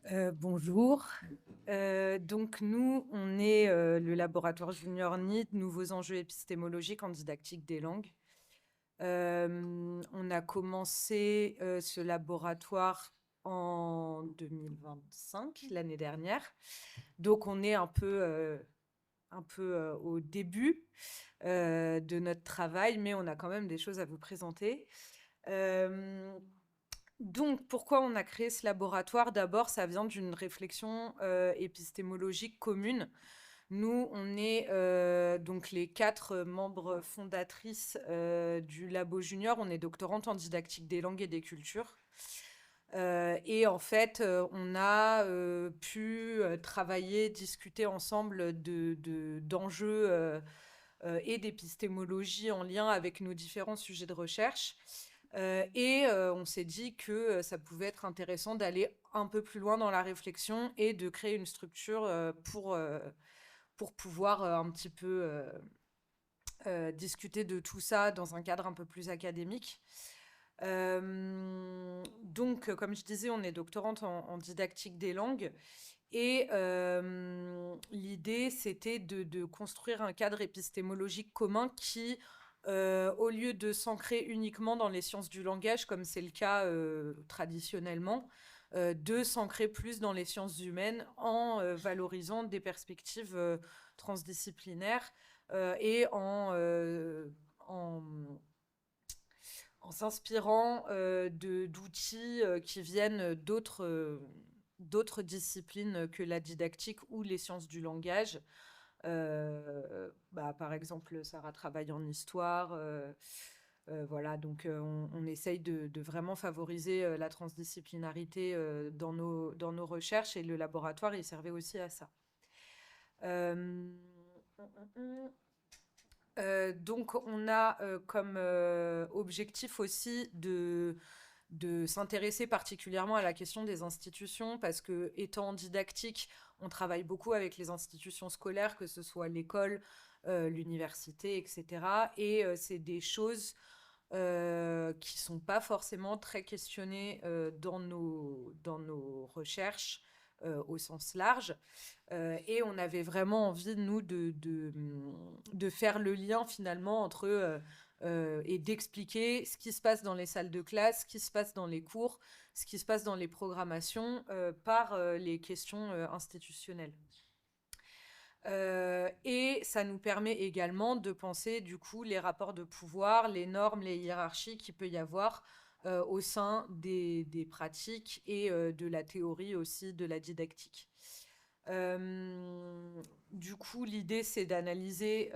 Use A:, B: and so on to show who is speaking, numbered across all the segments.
A: Bonjour. Donc nous, on est le laboratoire Junior NEED, Nouveaux enjeux épistémologiques en didactique des langues. On a commencé ce laboratoire en 2025, l'année dernière. Donc on est un peu au début de notre travail, mais on a quand même des choses à vous présenter. Donc, pourquoi on a créé ce laboratoire? D'abord, ça vient d'une réflexion épistémologique commune. Nous, on est donc les 4 membres fondatrices du Labo Junior. On est doctorante en didactique des langues et des cultures. Et en fait, on a pu travailler, discuter ensemble d'enjeux et d'épistémologie en lien avec nos différents sujets de recherche. Et on s'est dit que ça pouvait être intéressant d'aller un peu plus loin dans la réflexion et de créer une structure pour pouvoir un petit peu discuter de tout ça dans un cadre un peu plus académique. Donc, comme je disais, on est doctorante en didactique des langues. Et l'idée, c'était de construire un cadre épistémologique commun qui, au lieu de s'ancrer uniquement dans les sciences du langage, comme c'est le cas traditionnellement, de s'ancrer plus dans les sciences humaines en valorisant des perspectives transdisciplinaires et en en s'inspirant d'outils qui viennent d'autres disciplines que la didactique ou les sciences du langage. Par exemple, Sarah travaille en histoire. Voilà, donc on essaye de vraiment favoriser la transdisciplinarité dans nos recherches et le laboratoire, il servait aussi à ça. Euh, donc, on a comme objectif aussi de s'intéresser particulièrement à la question des institutions, parce que, étant didactique, on travaille beaucoup avec les institutions scolaires, que ce soit l'école, l'université, etc. Et c'est des choses qui ne sont pas forcément très questionnées dans nos recherches au sens large. Et on avait vraiment envie, nous, de faire le lien finalement entre et d'expliquer ce qui se passe dans les salles de classe, ce qui se passe dans les cours, ce qui se passe dans les programmations par les questions institutionnelles. Et ça nous permet également de penser du coup les rapports de pouvoir, les normes, les hiérarchies qu'il peut y avoir au sein des pratiques et de la théorie aussi de la didactique. Du coup, l'idée, c'est d'analyser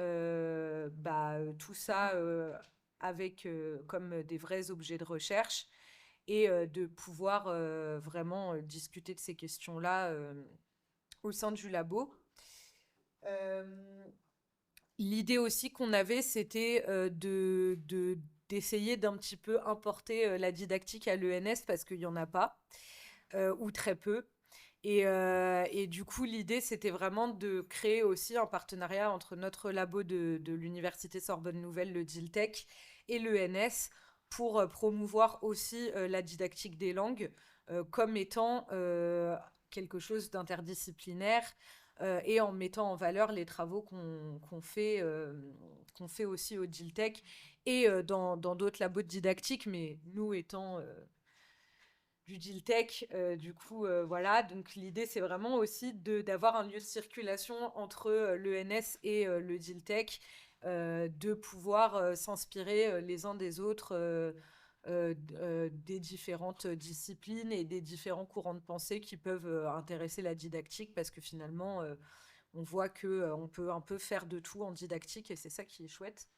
A: tout ça avec comme des vrais objets de recherche et de pouvoir vraiment discuter de ces questions-là au sein du labo. Euh, L'idée aussi qu'on avait, c'était d'essayer d'un petit peu importer la didactique à l'ENS parce qu'il n'y en a pas, ou très peu. Et du coup, l'idée, c'était vraiment de créer aussi un partenariat entre notre labo de l'Université Sorbonne Nouvelle, le DILTEC, et l'ENS pour promouvoir aussi la didactique des langues comme étant quelque chose d'interdisciplinaire et en mettant en valeur les travaux qu'on fait aussi au DILTEC et dans d'autres labos de didactique, mais nous étant du DILTEC, du coup, voilà. Donc l'idée, c'est vraiment aussi d'avoir un lieu de circulation entre l'ENS et le DILTEC, de pouvoir s'inspirer les uns des autres des différentes disciplines et des différents courants de pensée qui peuvent intéresser la didactique, parce que finalement, on voit que on peut un peu faire de tout en didactique et c'est ça qui est chouette.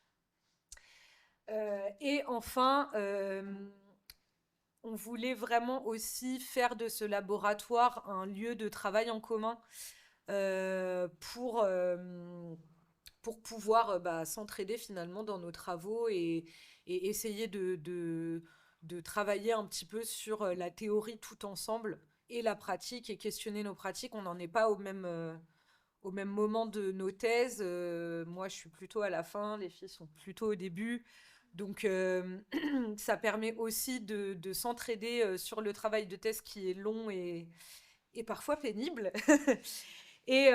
A: Et enfin, on voulait vraiment aussi faire de ce laboratoire un lieu de travail en commun euh, pour, euh, pour pouvoir s'entraider finalement dans nos travaux et essayer de travailler un petit peu sur la théorie tout ensemble et la pratique et questionner nos pratiques. On n'en est pas au même moment de nos thèses. Moi, je suis plutôt à la fin, les filles sont plutôt au début. Donc, ça permet aussi de s'entraider sur le travail de thèse qui est long et parfois pénible. Et,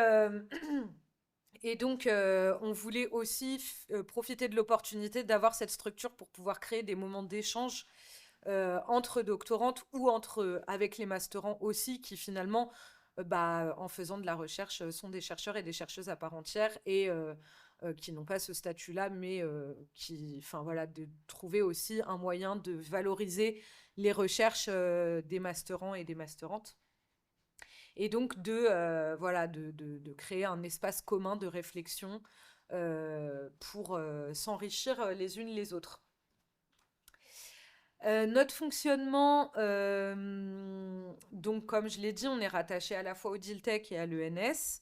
A: et donc, on voulait aussi profiter de l'opportunité d'avoir cette structure pour pouvoir créer des moments d'échange entre doctorantes ou avec les masterants aussi, qui finalement, en faisant de la recherche, sont des chercheurs et des chercheuses à part entière et qui n'ont pas ce statut-là, mais enfin voilà, de trouver aussi un moyen de valoriser les recherches des masterants et des masterantes. Et donc de créer un espace commun de réflexion pour s'enrichir les unes les autres. Notre fonctionnement, donc comme je l'ai dit, on est rattaché à la fois au DILTEC et à l'ENS.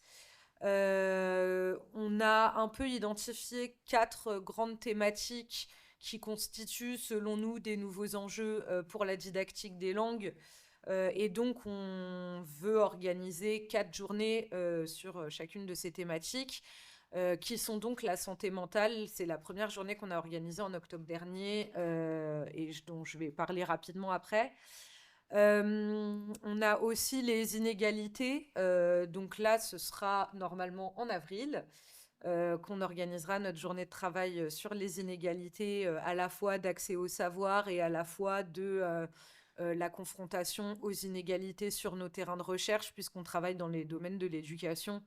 A: On a un peu identifié 4 grandes thématiques qui constituent, selon nous, des nouveaux enjeux pour la didactique des langues. Et donc, on veut organiser 4 journées sur chacune de ces thématiques, qui sont donc la santé mentale. C'est la première journée qu'on a organisée en octobre dernier et dont je vais parler rapidement après. On a aussi les inégalités. Donc là, ce sera normalement en avril. Qu'on organisera notre journée de travail sur les inégalités, à la fois d'accès au savoir et à la fois de la confrontation aux inégalités sur nos terrains de recherche, puisqu'on travaille dans les domaines de l'éducation.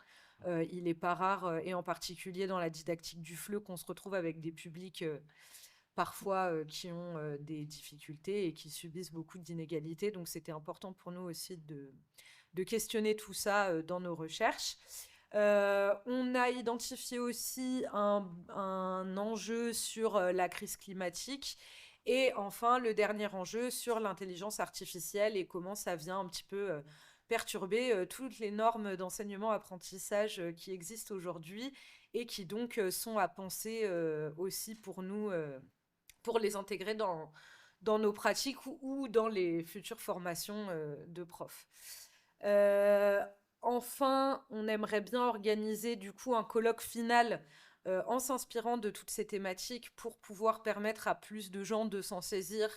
A: Il n'est pas rare, et en particulier dans la didactique du FLE, qu'on se retrouve avec des publics parfois qui ont des difficultés et qui subissent beaucoup d'inégalités. Donc c'était important pour nous aussi de questionner tout ça dans nos recherches. On a identifié aussi un enjeu sur la crise climatique et enfin le dernier enjeu sur l'intelligence artificielle et comment ça vient un petit peu perturber toutes les normes d'enseignement-apprentissage qui existent aujourd'hui et qui donc sont à penser aussi pour nous, pour les intégrer dans nos pratiques ou dans les futures formations de profs. Enfin, on aimerait bien organiser du coup un colloque final en s'inspirant de toutes ces thématiques pour pouvoir permettre à plus de gens de s'en saisir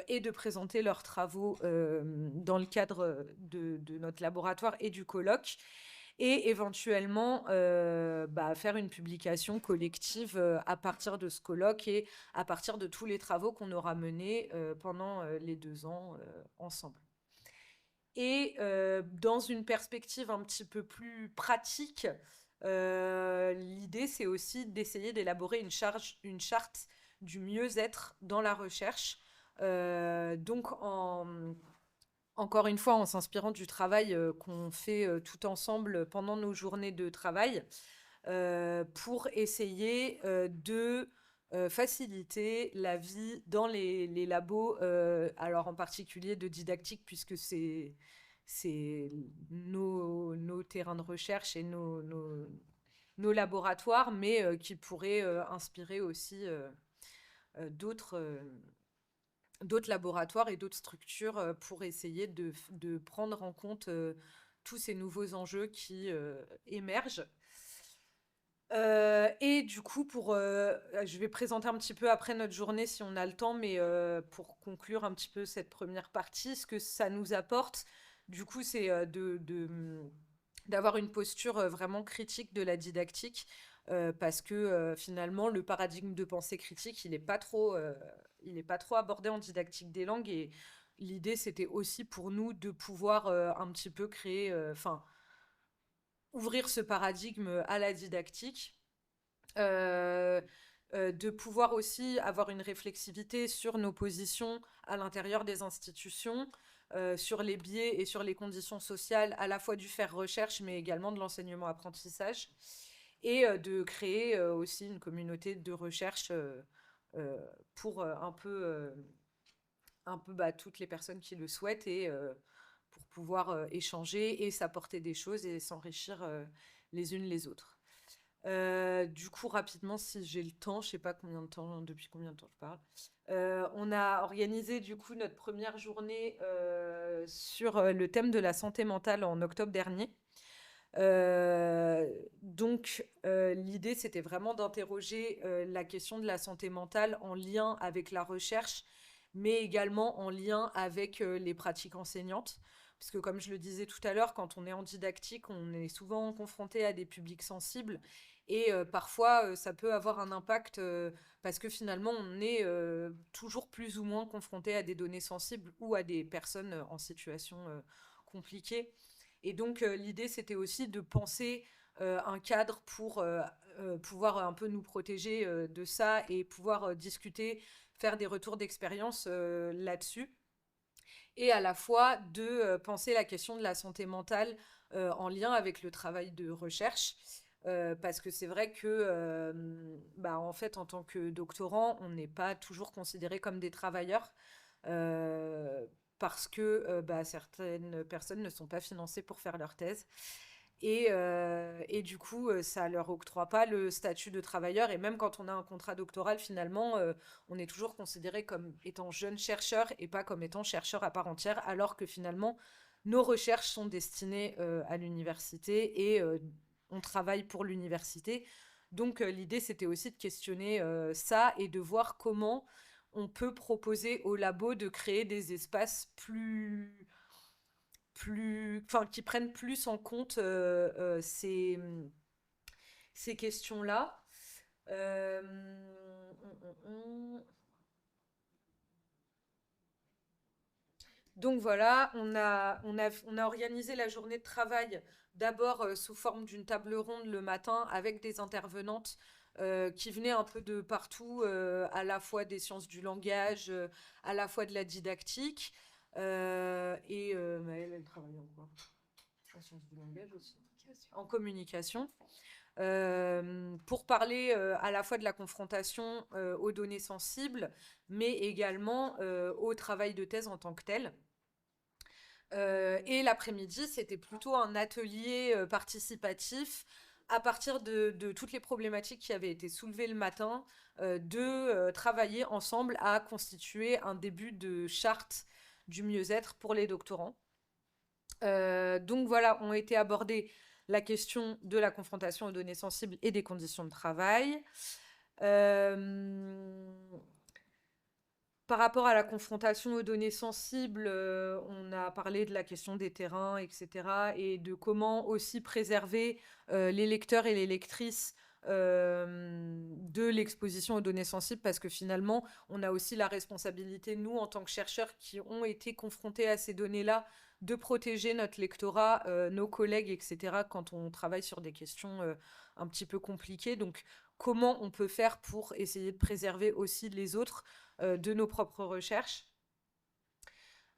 A: et de présenter leurs travaux dans le cadre de notre laboratoire et du colloque. Et éventuellement faire une publication collective à partir de ce colloque et à partir de tous les travaux qu'on aura menés pendant les 2 ans ensemble. Et dans une perspective un petit peu plus pratique, l'idée c'est aussi d'essayer d'élaborer une charte du mieux-être dans la recherche. Donc encore une fois, en s'inspirant du travail qu'on fait tout ensemble pendant nos journées de travail, pour essayer de faciliter la vie dans les labos, alors en particulier de didactique, puisque c'est nos terrains de recherche et nos laboratoires, mais qui pourraient inspirer aussi d'autres laboratoires et d'autres structures pour essayer de prendre en compte tous ces nouveaux enjeux qui émergent. Et du coup, je vais présenter un petit peu après notre journée si on a le temps, mais pour conclure un petit peu cette première partie, ce que ça nous apporte, du coup, c'est d'avoir une posture vraiment critique de la didactique, parce que finalement, le paradigme de pensée critique, il n'est pas trop abordé en didactique des langues, et l'idée, c'était aussi pour nous de pouvoir un petit peu créer, ouvrir ce paradigme à la didactique, de pouvoir aussi avoir une réflexivité sur nos positions à l'intérieur des institutions, sur les biais et sur les conditions sociales à la fois du faire recherche mais également de l'enseignement-apprentissage, et de créer aussi une communauté de recherche pour toutes les personnes qui le souhaitent, et pour pouvoir échanger et s'apporter des choses et s'enrichir les unes les autres. Du coup, rapidement, si j'ai le temps, je sais pas depuis combien de temps je parle. On a organisé du coup notre première journée sur le thème de la santé mentale en octobre dernier. Donc, l'idée, c'était vraiment d'interroger la question de la santé mentale en lien avec la recherche, mais également en lien avec les pratiques enseignantes, puisque comme je le disais tout à l'heure, quand on est en didactique, on est souvent confronté à des publics sensibles et parfois ça peut avoir un impact parce que finalement on est toujours plus ou moins confronté à des données sensibles ou à des personnes en situation compliquée. Et donc l'idée c'était aussi de penser un cadre pour pouvoir un peu nous protéger de ça et pouvoir discuter, faire des retours d'expérience là-dessus et à la fois de penser la question de la santé mentale en lien avec le travail de recherche. Parce que c'est vrai que, bah, en fait, en tant que doctorant, on n'est pas toujours considéré comme des travailleurs. euh, Parce que bah, certaines personnes ne sont pas financées pour faire leur thèse. Et du coup, ça leur octroie pas le statut de travailleur. Et même quand on a un contrat doctoral, finalement, on est toujours considéré comme étant jeune chercheur et pas comme étant chercheur à part entière, alors que finalement, nos recherches sont destinées à l'université et on travaille pour l'université. Donc l'idée, c'était aussi de questionner ça et de voir comment on peut proposer aux labos de créer des espaces enfin, qui prennent plus en compte ces questions-là. Euh, hum. Donc voilà, on a organisé la journée de travail d'abord sous forme d'une table ronde le matin avec des intervenantes qui venaient un peu de partout, à la fois des sciences du langage, à la fois de la didactique. Elle travaille en quoi? En sciences du langage aussi. En communication. Pour parler à la fois de la confrontation aux données sensibles, mais également au travail de thèse en tant que tel. Et l'après-midi, c'était plutôt un atelier participatif à partir de toutes les problématiques qui avaient été soulevées le matin, de travailler ensemble à constituer un début de charte du mieux-être pour les doctorants. Donc voilà, ont été abordées la question de la confrontation aux données sensibles et des conditions de travail. Euh, Par rapport à la confrontation aux données sensibles, on a parlé de la question des terrains, etc. et de comment aussi préserver les lecteurs et les lectrices de l'exposition aux données sensibles, parce que finalement, on a aussi la responsabilité, nous, en tant que chercheurs qui ont été confrontés à ces données-là, de protéger notre lectorat, nos collègues, etc., quand on travaille sur des questions un petit peu compliquées. Donc, comment on peut faire pour essayer de préserver aussi les autres de nos propres recherches.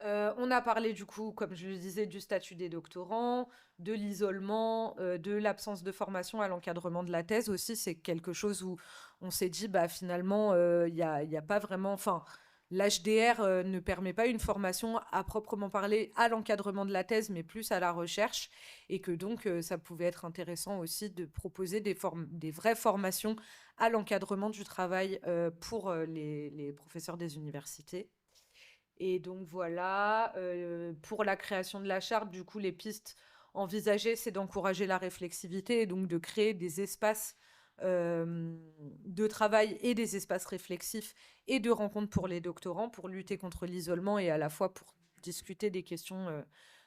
A: On a parlé du coup, comme je le disais, du statut des doctorants, de l'isolement, de l'absence de formation à l'encadrement de la thèse aussi. C'est quelque chose où on s'est dit, bah finalement, y a pas vraiment... Enfin, l'HDR ne permet pas une formation à proprement parler à l'encadrement de la thèse, mais plus à la recherche, et que donc ça pouvait être intéressant aussi de proposer des vraies formations à l'encadrement du travail pour les professeurs des universités. Et donc voilà, pour la création de la charte, du coup, les pistes envisagées, c'est d'encourager la réflexivité et donc de créer des espaces de travail et des espaces réflexifs et de rencontres pour les doctorants pour lutter contre l'isolement et à la fois pour discuter des questions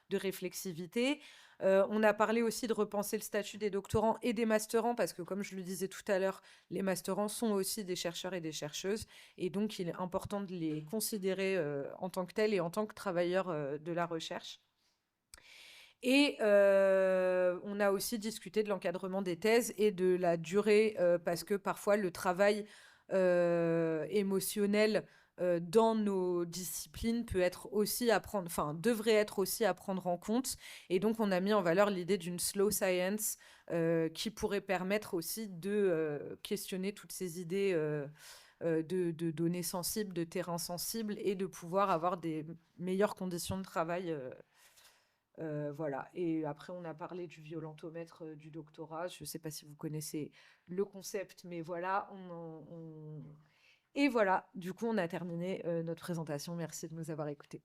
A: de réflexivité. On a parlé aussi de repenser le statut des doctorants et des masterants parce que, comme je le disais tout à l'heure, les masterants sont aussi des chercheurs et des chercheuses et donc il est important de les considérer en tant que tels et en tant que travailleurs de la recherche. Et on a aussi discuté de l'encadrement des thèses et de la durée, parce que parfois le travail émotionnel dans nos disciplines peut être aussi à prendre, enfin devrait être aussi à prendre en compte. Et donc on a mis en valeur l'idée d'une slow science qui pourrait permettre aussi de questionner toutes ces idées de données sensibles, de terrains sensibles et de pouvoir avoir des meilleures conditions de travail. Voilà. Et après, on a parlé du violentomètre du doctorat. Je ne sais pas si vous connaissez le concept, mais voilà. Et voilà, du coup, on a terminé notre présentation. Merci de nous avoir écoutés.